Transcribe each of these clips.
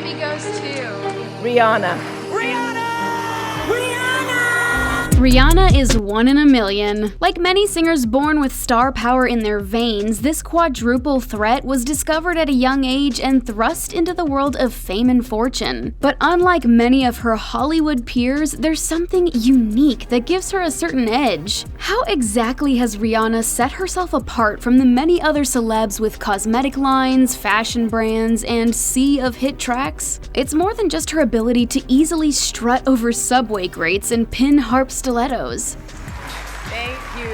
Grammy goes to Rihanna. Rihanna is one in a million. Like many singers born with star power in their veins, this quadruple threat was discovered at a young age and thrust into the world of fame and fortune. But unlike many of her Hollywood peers, there's something unique that gives her a certain edge. How exactly has Rihanna set herself apart from the many other celebs with cosmetic lines, fashion brands, and sea of hit tracks? It's more than just her ability to easily strut over subway grates and pin harp stilettos. Thank you.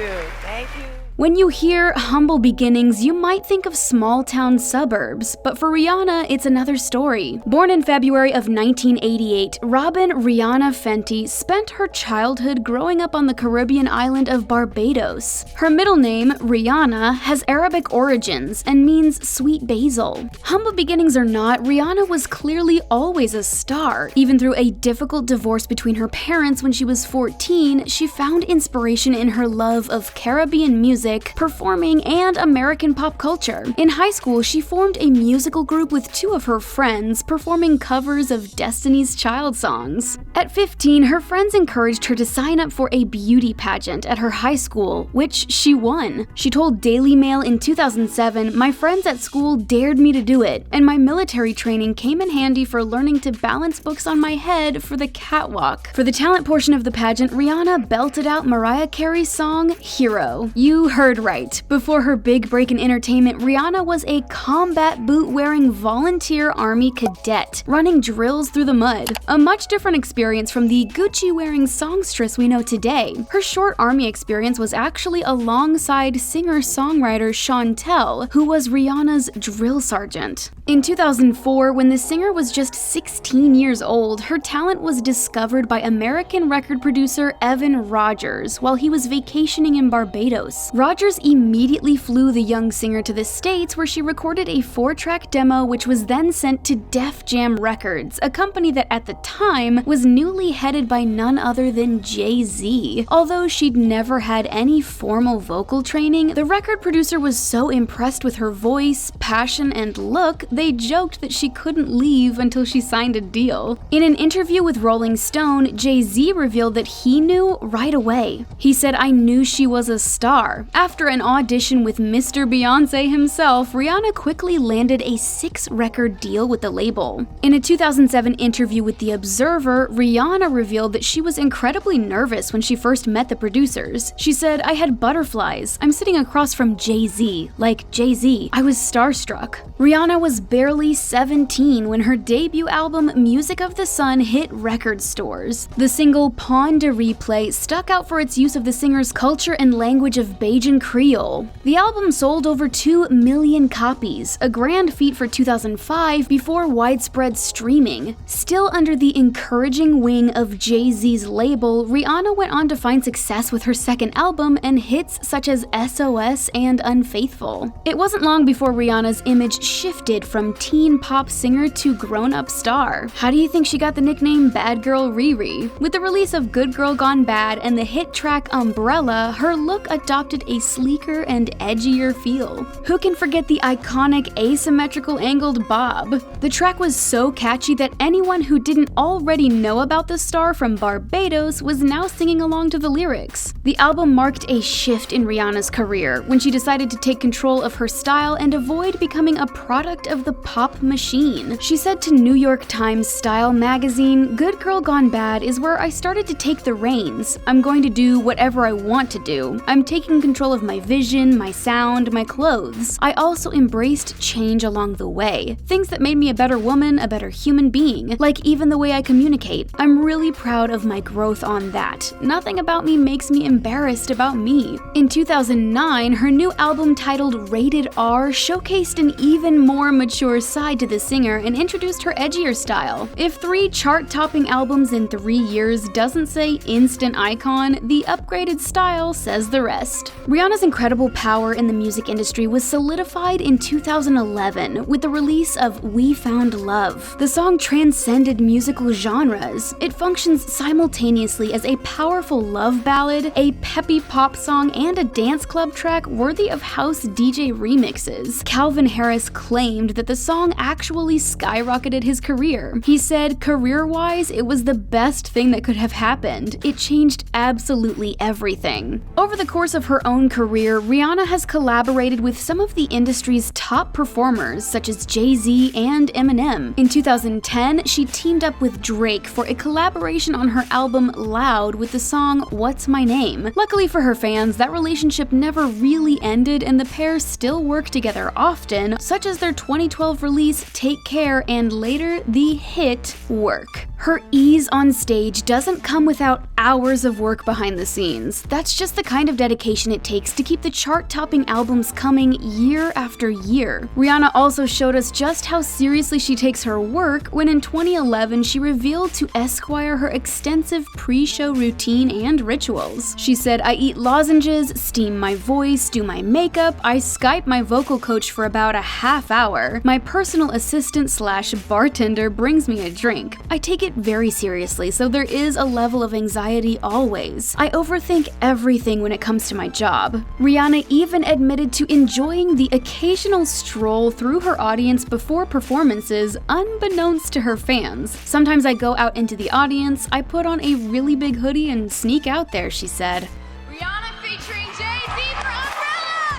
When you hear humble beginnings, you might think of small-town suburbs, but for Rihanna, it's another story. Born in February of 1988, Robin Rihanna Fenty spent her childhood growing up on the Caribbean island of Barbados. Her middle name, Rihanna, has Arabic origins and means sweet basil. Humble beginnings or not, Rihanna was clearly always a star. Even through a difficult divorce between her parents when she was 14, she found inspiration in her love of Caribbean music, performing, and American pop culture. In high school, she formed a musical group with two of her friends, performing covers of Destiny's Child songs. At 15, her friends encouraged her to sign up for a beauty pageant at her high school, which she won. She told Daily Mail in 2007, "My friends at school dared me to do it, and my military training came in handy for learning to balance books on my head for the catwalk." For the talent portion of the pageant, Rihanna belted out Mariah Carey's song, Hero. You heard right. Before her big break in entertainment, Rihanna was a combat boot-wearing volunteer army cadet, running drills through the mud. A much different experience from the Gucci-wearing songstress we know today. Her short army experience was actually alongside singer-songwriter Chantel, who was Rihanna's drill sergeant. In 2004, when the singer was just 16 years old, her talent was discovered by American record producer Evan Rogers while he was vacationing in Barbados. Rogers immediately flew the young singer to the States, where she recorded a 4-track demo which was then sent to Def Jam Records, a company that at the time was newly headed by none other than Jay-Z. Although she'd never had any formal vocal training, the record producer was so impressed with her voice, passion, and look, they joked that she couldn't leave until she signed a deal. In an interview with Rolling Stone, Jay-Z revealed that he knew right away. He said, "I knew she was a star." After an audition with Mr. Beyonce himself, Rihanna quickly landed a 6-record deal with the label. In a 2007 interview with The Observer, Rihanna revealed that she was incredibly nervous when she first met the producers. She said, "I had butterflies. I'm sitting across from Jay-Z. Like, Jay-Z. I was starstruck." Rihanna was barely 17 when her debut album Music of the Sun hit record stores. The single Pon de Replay stuck out for its use of the singer's culture and language of Bajan Creole. The album sold over 2 million copies, a grand feat for 2005 before widespread streaming. Still under the encouraging wing of Jay-Z's label, Rihanna went on to find success with her second album and hits such as SOS and Unfaithful. It wasn't long before Rihanna's image shifted from teen pop singer to grown-up star. How do you think she got the nickname Bad Girl Riri? With the release of Good Girl Gone Bad and the hit track Umbrella, her look adopted a sleeker and edgier feel. Who can forget the iconic asymmetrical angled bob? The track was so catchy that anyone who didn't already know about the star from Barbados was now singing along to the lyrics. The album marked a shift in Rihanna's career when she decided to take control of her style and avoid becoming a product of the pop machine. She said to New York Times Style magazine, "Good Girl Gone Bad is where I started to take the reins. I'm going to do whatever I want to do. I'm taking control of my vision, my sound, my clothes. I also embraced change along the way. Things that made me a better woman, a better human being, like even the way I communicate. I'm really proud of my growth on that. Nothing about me makes me embarrassed about me." In 2009, her new album titled Rated R showcased an even more mature side to the singer and introduced her edgier style. If 3 chart-topping albums in 3 years doesn't say instant icon, the upgraded style says the rest. Rihanna's incredible power in the music industry was solidified in 2011 with the release of We Found Love. The song transcended musical genres, does. It functions simultaneously as a powerful love ballad, a peppy pop song, and a dance club track worthy of house DJ remixes. Calvin Harris claimed that the song actually skyrocketed his career. He said, "Career-wise, it was the best thing that could have happened. It changed absolutely everything." Over the course of her own career, Rihanna has collaborated with some of the industry's top performers, such as Jay-Z and Eminem. In 2010, she teamed up with Drake for a collaboration on her album Loud with the song What's My Name. Luckily for her fans, that relationship never really ended and the pair still work together often, such as their 2012 release Take Care and later the hit Work. Her ease on stage doesn't come without hours of work behind the scenes. That's just the kind of dedication it takes to keep the chart-topping albums coming year after year. Rihanna also showed us just how seriously she takes her work when in 2011 she revealed to Esquire her extensive pre-show routine and rituals. She said, "I eat lozenges, steam my voice, do my makeup, I Skype my vocal coach for about a half hour. My personal assistant/bartender brings me a drink. I take it very seriously, so there is a level of anxiety always. I overthink everything when it comes to my job." Rihanna even admitted to enjoying the occasional stroll through her audience before performances, unbeknownst to her fans. "Sometimes I go out into the audience, I put on a really big hoodie and sneak out there," she said. Rihanna featuring Jay-Z for Umbrella!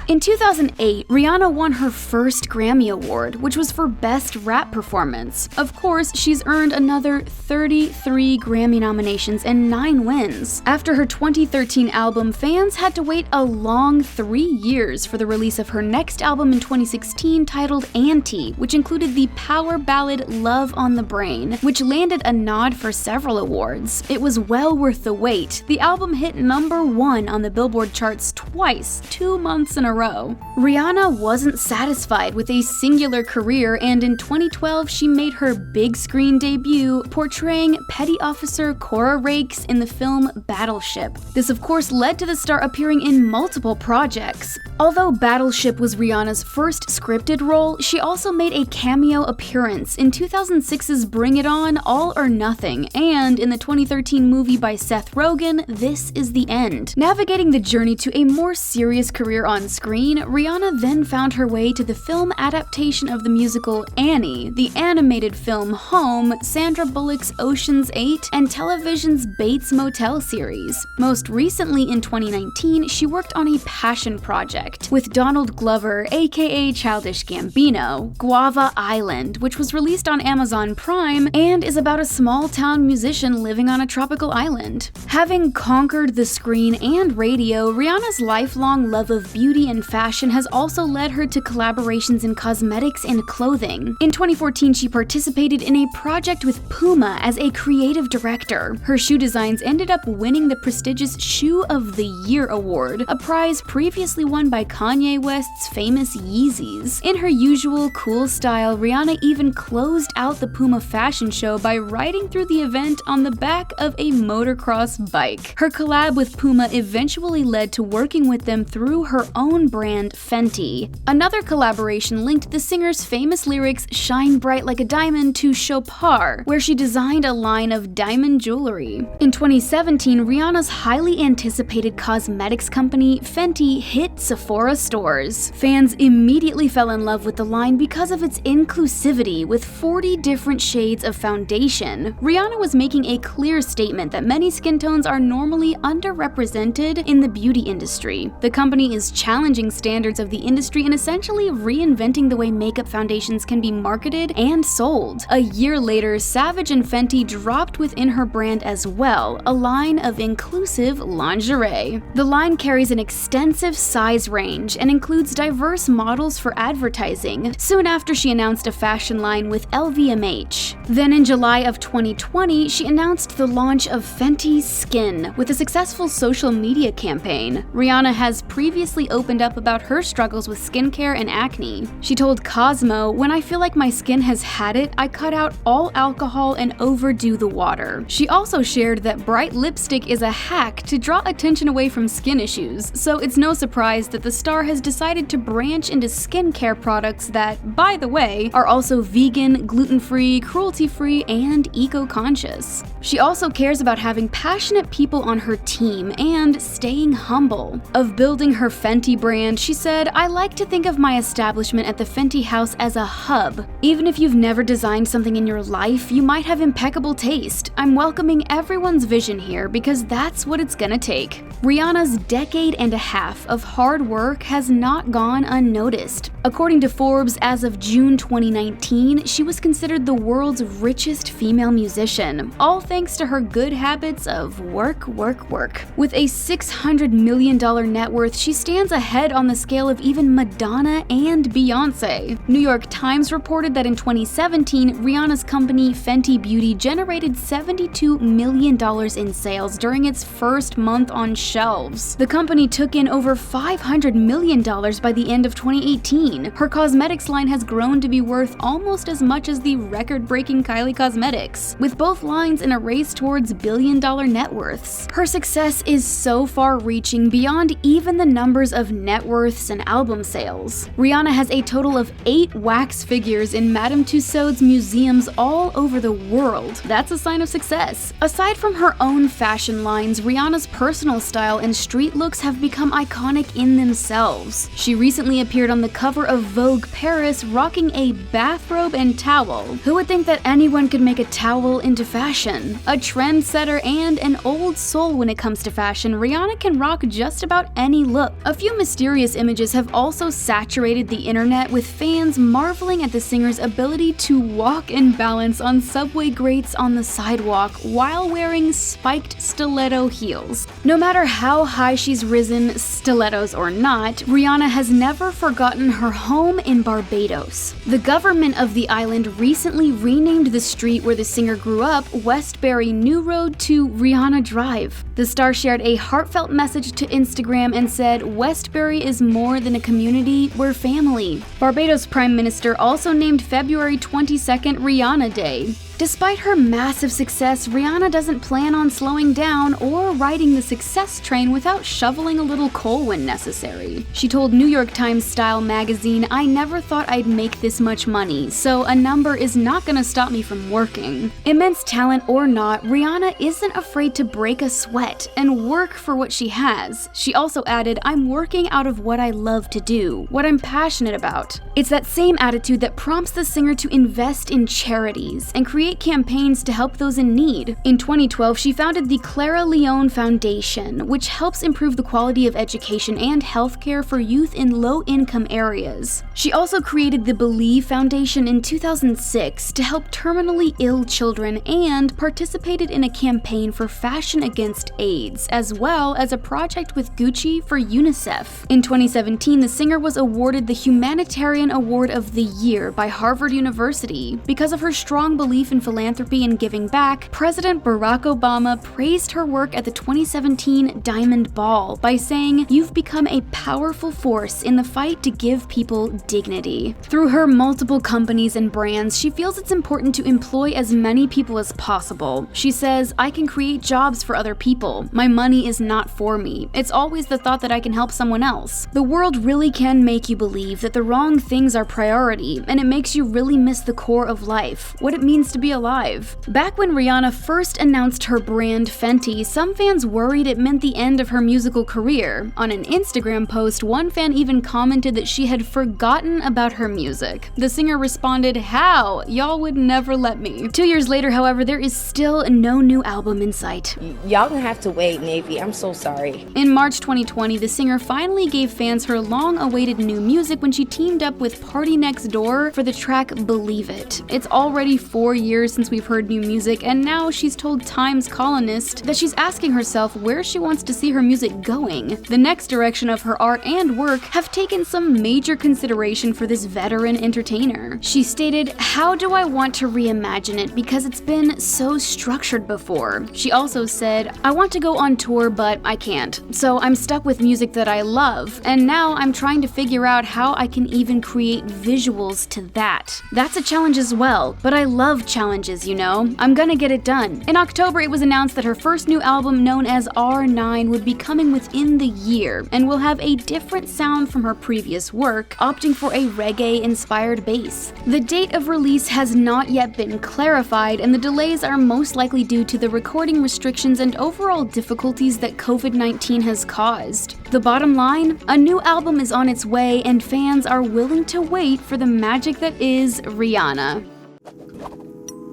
In 2008, Rihanna won her first Grammy Award, which was for Best Rap Performance. Of course, she's earned another 33 Grammy nominations and 9 wins. After her 2013 album, fans had to wait a long 3 years for the release of her next album in 2016 titled Anti, which included the power ballad Love on the Brain, which landed a nod for several awards. It was well worth the wait. The album hit #1 on the Billboard charts twice, 2 months in a row. Rihanna wasn't satisfied with a singular career, and in 2012 she made her big screen debut portraying Petty Officer Cora Rakes in the film Battleship. This of course led to the star appearing in multiple projects. Although Battleship was Rihanna's first scripted role, she also made a cameo appearance in 2006's Bring It On, All or Nothing, and in the 2013 movie by Seth Rogen, This Is the End. Navigating the journey to a more serious career on screen, Rihanna then found her way to the film adaptation of the musical Annie, the animated film Home, Sandra Bullock's Ocean's 8, and television's Bates Motel series. Most recently in 2019, she worked on a passion project with Donald Glover, aka Childish Gambino, Guava Island, which was released on Amazon Prime and is about a small-town musician living on a tropical island. Having conquered the screen and radio, Rihanna's lifelong love of beauty and fashion has also led her to collaborations in cosmetics and clothing. In 2014, she participated in a project with Puma as a creative director. Her shoe designs ended up winning the prestigious Shoe of the Year award, a prize previously won by Kanye West's famous Yeezys. In her usual cool style, Rihanna even closed out the Puma fashion show by riding through the event on the back of a motocross bike. Her collab with Puma eventually led to working with them through her own brand, Fenty. Another collaboration linked the singer's famous lyrics "Shine Bright Like a Diamond" to Chopard, where she designed a line of diamond jewelry. In 2017, Rihanna's highly anticipated cosmetics company, Fenty, hit Sephora stores. Fans immediately fell in love with the line because of its inclusivity with 40 different shades of foundation. Rihanna was making a clear statement that many skin tones are normally underrepresented in the beauty industry. The company is challenging standards of the industry and essentially reinventing the way makeup foundations can be marketed and sold. A year later, Savage and Fenty dropped within her brand as well, a line of inclusive lingerie. The line carries an extensive size range and includes diverse models for advertising. Soon after, she announced a fashion line with LVMH. Then in July of 2020, she announced the launch of Fenty Skin with a successful social media campaign. Rihanna has previously opened up about her struggles with skincare and acne. She told Cosmo, "When I feel like my skin has had it, I cut out all alcohol and overdo the water." She also shared that bright lipstick is a hack to draw attention away from skin issues, so it's no surprise that the star has decided to branch into skincare products that, by the way, are also vegan, gluten-free, cruelty cruelty-free and eco-conscious. She also cares about having passionate people on her team and staying humble. Of building her Fenty brand, she said, "I like to think of my establishment at the Fenty house as a hub. Even if you've never designed something in your life, you might have impeccable taste. I'm welcoming everyone's vision here because that's what it's gonna take." Rihanna's decade and a half of hard work has not gone unnoticed. According to Forbes, as of June 2019, she was considered the world's richest female musician, all thanks to her good habits of work, work, work. With a $600 million net worth, she stands ahead on the scale of even Madonna and Beyonce. New York Times reported that in 2017, Rihanna's company Fenty Beauty generated $72 million in sales during its first month on shelves. The company took in over $500 million by the end of 2018. Her cosmetics line has grown to be worth almost as much as the record-breaking Kylie Cosmetics, with both lines in a race towards billion-dollar net worths. Her success is so far-reaching beyond even the numbers of net worths and album sales. Rihanna has a total of 8 wax figures in Madame Tussauds museums all over the world. That's a sign of success. Aside from her own fashion lines, Rihanna's personal style and street looks have become iconic in themselves. She recently appeared on the cover of Vogue Paris rocking a bathrobe and towel. Who would think that anyone could make a towel into fashion? A trendsetter and an old soul when it comes to fashion, Rihanna can rock just about any look. A few mysterious images have also saturated the internet, with fans marveling at the singer's ability to walk and balance on subway grates on the sidewalk while wearing spiked stiletto heels. No matter how high she's risen, stilettos or not, Rihanna has never forgotten her home in Barbados. The government of the island recently renamed the street where the singer grew up Westbury New Road to Rihanna Drive. The star shared a heartfelt message to Instagram and said, "Westbury is more than a community, we're family." Barbados Prime Minister also named February 22nd Rihanna Day. Despite her massive success, Rihanna doesn't plan on slowing down or riding the success train without shoveling a little coal when necessary. She told New York Times Style magazine, "I never thought I'd make this much money, so a number is not gonna stop me from working." Immense talent or not, Rihanna isn't afraid to break a sweat and work for what she has. She also added, "I'm working out of what I love to do, what I'm passionate about." It's that same attitude that prompts the singer to invest in charities and create campaigns to help those in need. In 2012, she founded the Clara Leone Foundation, which helps improve the quality of education and healthcare for youth in low-income areas. She also created the Believe Foundation in 2006 to help terminally ill children and participated in a campaign for Fashion Against AIDS, as well as a project with Gucci for UNICEF. In 2017, the singer was awarded the Humanitarian Award of the Year by Harvard University. Because of her strong belief in philanthropy and giving back, President Barack Obama praised her work at the 2017 Diamond Ball by saying, "You've become a powerful force in the fight to give people dignity." Through her multiple companies and brands, she feels it's important to employ as many people as possible. She says, "I can create jobs for other people. My money is not for me. It's always the thought that I can help someone else." The world really can make you believe that the wrong things are priority, and it makes you really miss the core of life, what it means to be alive. Back when Rihanna first announced her brand Fenty, some fans worried it meant the end of her musical career. On an Instagram post, one fan even commented that she had forgotten about her music. The singer responded, "How? Y'all would never let me." 2 years later, however, there is still no new album in sight. Y'all gonna have to wait, Navy. I'm so sorry. In March 2020, the singer finally gave fans her long-awaited new music when she teamed up with Party Next Door for the track Believe It. It's already 4 years since we've heard new music, and now she's told Times columnist that she's asking herself where she wants to see her music going. The next direction of her art and work have taken some major consideration for this veteran entertainer. She stated, "How do I want to reimagine it because it's been so structured before?" She also said, "I want to go on tour, but I can't. So I'm stuck with music that I love, and now I'm trying to figure out how I can even create visuals to that. That's a challenge as well, but I love challenges challenges, you know. I'm gonna get it done. In October, it was announced that her first new album, known as R9, would be coming within the year and will have a different sound from her previous work, opting for a reggae-inspired bass. The date of release has not yet been clarified, and the delays are most likely due to the recording restrictions and overall difficulties that COVID-19 has caused. The bottom line? A new album is on its way, and fans are willing to wait for the magic that is Rihanna.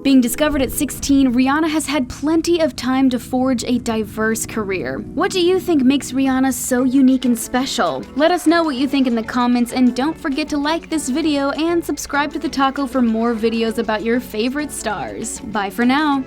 Being discovered at 16, Rihanna has had plenty of time to forge a diverse career. What do you think makes Rihanna so unique and special? Let us know what you think in the comments, and don't forget to like this video and subscribe to the Taco for more videos about your favorite stars. Bye for now!